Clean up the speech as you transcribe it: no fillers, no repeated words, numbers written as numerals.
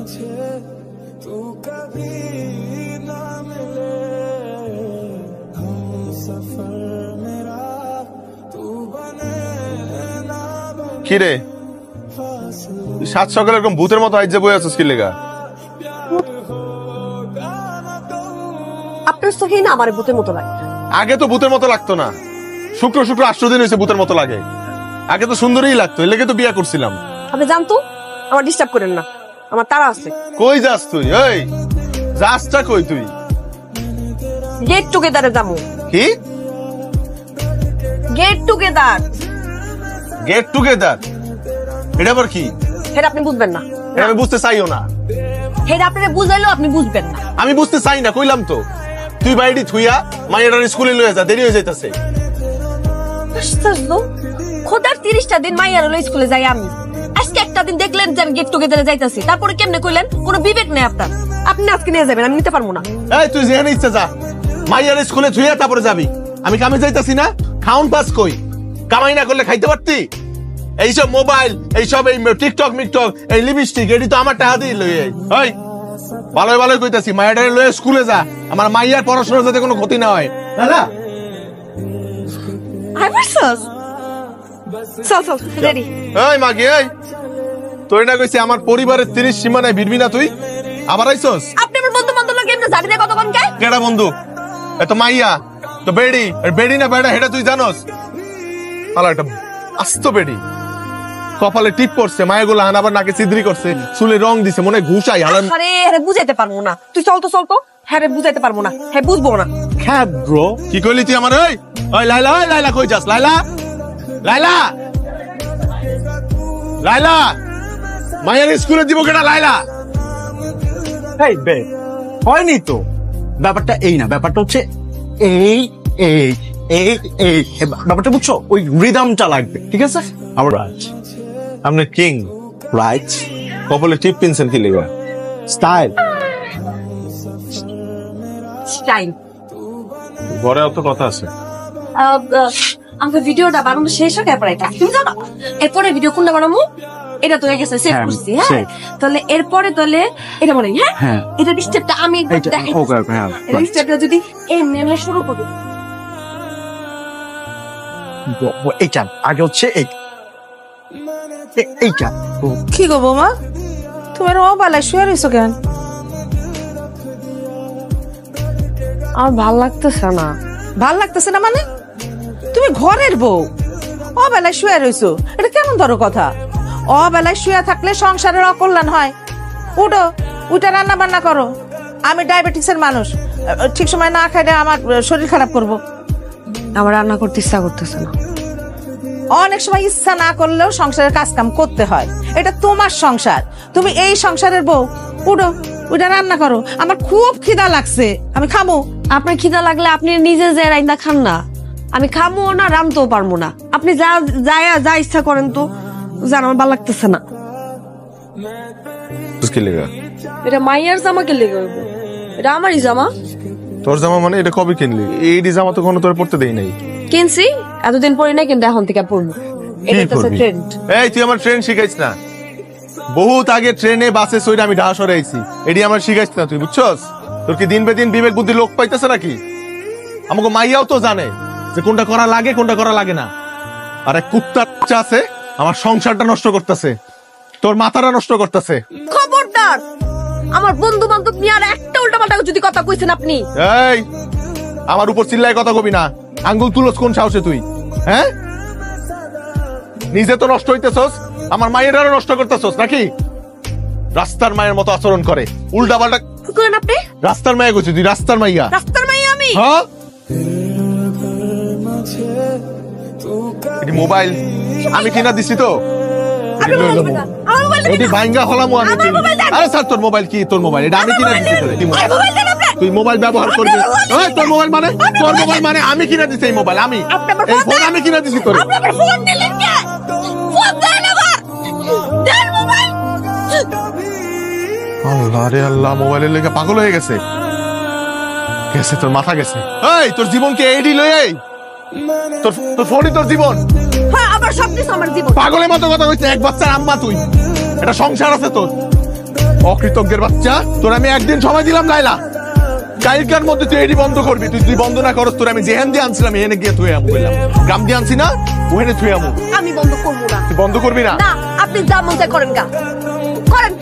কি রে সাত সকালে এরকম ভূতের মতো আইজে বই আছিস কি লেগা? আপনার চোখেই না আমার ভূতের মতো লাগে। আগে তো ভূতের মতো লাগতো না, শুক্র শুক্র 8 দিন হয়েছে ভূতের মতো লাগে। আগে তো সুন্দরই লাগতো, এর লেগে তো বিয়া করছিলাম। আপনি জানতো আমার ডিস্টার্ব করেন না, আমার তারা আছে। কই যাস তুই? এই যাসটা কই তুই? গেট টুগেদারে যাবো। কি গেট টুগেদার? গেট টুগেদার এটা আবার কি? এটা আপনি বুঝবেন না। আমি বুঝতে চাইও না। এটা আপনারা বুঝাইলেও আপনি বুঝবেন না। আমি বুঝতে চাই না, কইলাম তো। তুই বাইরে থুইয়া মাইয়াটার স্কুলে লয়ে যা, দেরি হয়ে যাইতাছে। খোদার 30টা দিন মাইয়ার হলো স্কুলে যাই আমি। আজকে একটা দিন দেখলেন যে আমি গেট টুগেদারে যাইতাছি, তারপরে কেমনে কইলেন? কোনো বিবেক নেই আপনার। আপনি আজকে নিয়ে যাবেন, আমি নিতে পারবো না। এই তুই যেখানে ইচ্ছা যা, মাইয়ার স্কুলে থুইয়া তারপরে যাবি। আমি কামে যাইতাছি না, খাউন পাস কই? কামাই না করলে খাইতে পারতি? এইসব মোবাইল, এইসব এই টিকটক মিকটক, এই লিপস্টিক, এটি তো আমার টাকা দিয়ে লইয়ে। ওই ভালোই ভালোই কইতাছি, মাইয়াটারে লয়ে স্কুলে যা, আমার মাইয়ার পড়াশোনার যাতে কোনো ক্ষতি না হয়। দাদা রেডি? এই মাগি, এই তুই না কইছি আমার পরিবারের 30 সীমানায় ভিড়বি না, তুই আবার আইছস? আপনি আমার বন্ধু বান্ধব লাগে এমনি জানি না কতক্ষণ কে? কেডা বন্ধু? এত মাইয়া তো বেডি, বেডি না বেডা সেটা তুই জানোস? আলা একটা আস্ত বেডি, কপালে টিপ করছে, মায়াগুলো আবার নাকে ছিদ্রি করছে, চুলে রং দিছে, মনে ঘুষাই। আরে আরে বুঝাইতে পারবো না, তুই চল তো। হ্যাঁ রে বুঝাইতে পারবো না, হ্যাঁ বুঝবো না। হ্যাঁ ব্রো, কি কইলি তুই আমার? ওই ওই লাইলা, ওই লাইলা কই যাস? লাইলা লাইলা লাইলা, মায়ের স্কুলে দিব কেনা? লাইলা এই বে হয়নি তো, ব্যাপারটা এই না, ব্যাপারটা হচ্ছে এই এই এই এই ব্যাপারটা বুঝছো? ওই রিদমটা লাগবে, ঠিক আছে? আমার আপনি কিং রাইট। কপালে টিপ পিনছেন কি লেগা? Style time. ঘরে অত কথা আছে। আমাকে ভিডিওটা বানানো শেষ হোক, এরপর এটা তুমি জানো এরপরে ভিডিও কোনটা বানাবো? এটা তো হয়ে গেছে, সেভ করছি। হ্যাঁ তাহলে এরপরে তাহলে এটা বানাই। হ্যাঁ এটা স্টেপটা আমি একটু দেখাই। ওকে ওকে, হ্যাঁ এই স্টেপটা যদি এমনি আমরা শুরু করি, এইটা আগে হচ্ছে এইটা। কি গো বৌমা, তোমার অবালায় শুয়ে রয়েছো কেন? আমার ভাল লাগতেছে না। ভাল লাগতেছে না মানে? তুমি ঘরের বউ, অবেলায় শুয়ে রয়েছো, এটা কেমন ধরো কথা? অবেলায় শুয়ে থাকলে সংসারের অকল্যাণ হয়। উঠো, উঠে রান্না বান্না করো। আমি ডায়াবেটিসের মানুষ, ঠিক সময় না খাইলে আমার শরীর খারাপ করবো। আমার রান্না করতে ইচ্ছা করতেছে না। অনেক সময় ইচ্ছা না করলেও সংসারের কাজ কাম করতে হয়, এটা তোমার সংসার, তুমি এই সংসারের বউ। উঠো, উঠে রান্না করো। আমার খুব খিদা লাগছে, আমি খাবো। আপনার খিদা লাগলে আপনি নিজে যে রাইন্দা খান না, আমি খাবো না, রামতেও পারবো না। আপনি যা ইচ্ছা করেন তো, জান আমার ভালো লাগতেছে না। কি লেগা? এটা মাইয়ার জামা কে লেগে হইব? এটা আমারই জামা। তোর জামা মানে? এটা কবে কিনলি? এই জামা তো কোনো তোর পড়তে দেই নাই। কিনছি, এতদিন পরি না, কিন্তু এখন থেকে পরবো। এটা তো ট্রেন্ড। এই তুই আমার ট্রেন্ড শিখাইছ না? বহুত আগে ট্রেনে বাসে সইরে আমি ঢাকা সরে আইছি, এডি আমার শিখাইছ না তুই, বুঝছস? তোর কি দিন বে দিন বিবেক বুদ্ধি লোক পাইতেছে নাকি? আমাকে মাইয়াও তো জানে যে কোনটা করা লাগে কোনটা করা লাগে না। আর এক কুত্তা আছে আমার সংসারটা নষ্ট করতেছে, তোর মাথাটা নষ্ট করতেছে। খবরদার, আমার বন্ধু বান্ধব নিয়ে আর একটা উল্টাপাল্টা যদি কথা কইছেন আপনি। এই আমার উপর চিল্লায় কথা কবি না। আঙ্গুল তুলস কোন সাহসে তুই? হ্যাঁ, নিজে তো নষ্ট হইতেছস, আমার মায়েরাও নষ্ট করতেছস নাকি? রাস্তার মায়ের মতো আচরণ করে, উল্টা পাল্টা করেন আপনি। রাস্তার মাইয়া কইছিস তুই? রাস্তার মাইয়া? রাস্তার মাইয়া আমি? হ্যাঁ, এটি মোবাইল আমি কিনা দিছি তো। এটি ভাঙ্গা হলাম আমি। আরে স্যার তোর মোবাইল কি? তোর মোবাইল এটা আমি কিনা দিছি তোরে। তুই মোবাইল ব্যবহার করবি? হ্যাঁ তোর মোবাইল মানে? তোর মোবাইল মানে আমি কিনা দিছি এই মোবাইল, আমি এই ফোন আমি কিনা দিছি তোরে। ফোন দিলেন কে? ফোন দেন আবার, দেন মোবাইল। আল্লাহ রে আল্লাহ, মোবাইলের লেগে পাগল হয়ে গেছে। গেছে তোর মাথা গেছে। এই তোর জীবন কি এইডি লই? এই তোর ফোনই তোর জীবন? হ্যাঁ আমার সবকিছু আমার জীবন। পাগলের মতো কথা কইছিস। এক বাচ্চার আম্মা তুই, এটা সংসার আছে তোর। অকৃতজ্ঞের বাচ্চা, তোর আমি একদিন সময় দিলাম লাইলা, কালকার মধ্যে তুই এটি বন্ধ করবি। তুই বন্ধ না করস, তোর আমি যেহেন দিয়ে আনছিলাম এখানে গিয়ে থুয়ে আমু বললাম, গ্রাম দিয়ে আনছি না ওখানে থুয়ে আমু। আমি বন্ধ করবো না। তুই বন্ধ করবি না? না, আপনি যা মন চায় করেন গা, করেন।